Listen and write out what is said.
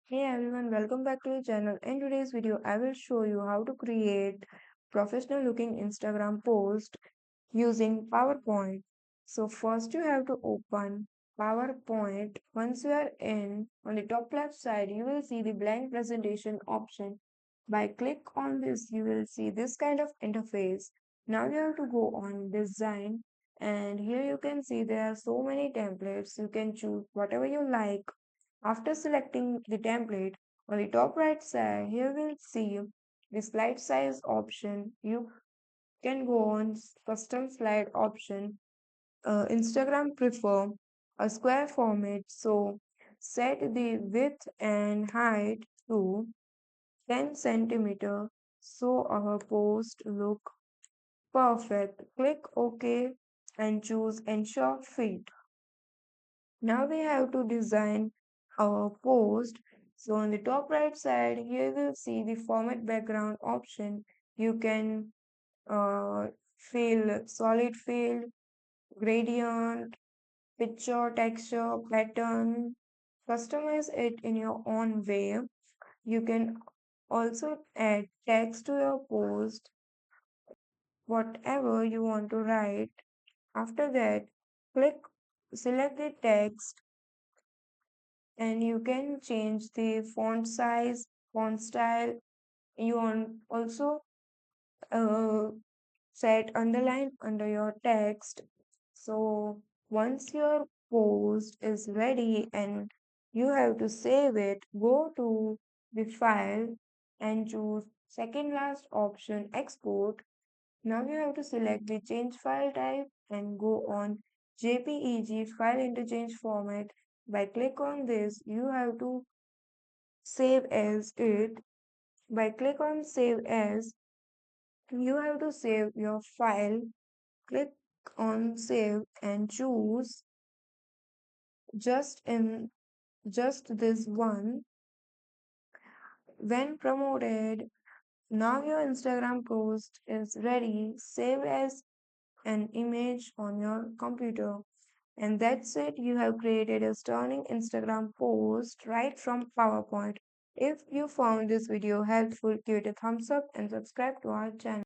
Hey everyone, welcome back to the channel. In today's video, I will show you how to create professional looking Instagram post using PowerPoint. So first you have to open PowerPoint. Once you are in, on the top left side, you will see the blank presentation option. By click on this, you will see this kind of interface. Now you have to go on design and here you can see there are so many templates. You can choose whatever you like. After selecting the template, on the top right side, here we'll see the slide size option. You can go on custom slide option. Instagram prefer a square format, so set the width and height to 10 centimeter so our post look perfect. Click OK and choose ensure fit. Now we have to design our post. So on the top right side, here we'll see the format background option. You can fill solid fill, gradient, picture, texture, pattern, customize it in your own way. You can also add text to your post, whatever you want to write. After that, click, select the text and you can change the font size, font style. You want also uh, set underline under your text. So once your post is ready and you have to save it, go to the file and choose second last option export. Now you have to select the change file type and go on JPEG file interchange format. By click on this, you have to save as it. By click on save as, you have to save your file. Click on save and choose just in just this one. When promoted, now your Instagram post is ready. Save as an image on your computer. And that's it. You have created a stunning Instagram post right from PowerPoint. If you found this video helpful, give it a thumbs up and subscribe to our channel.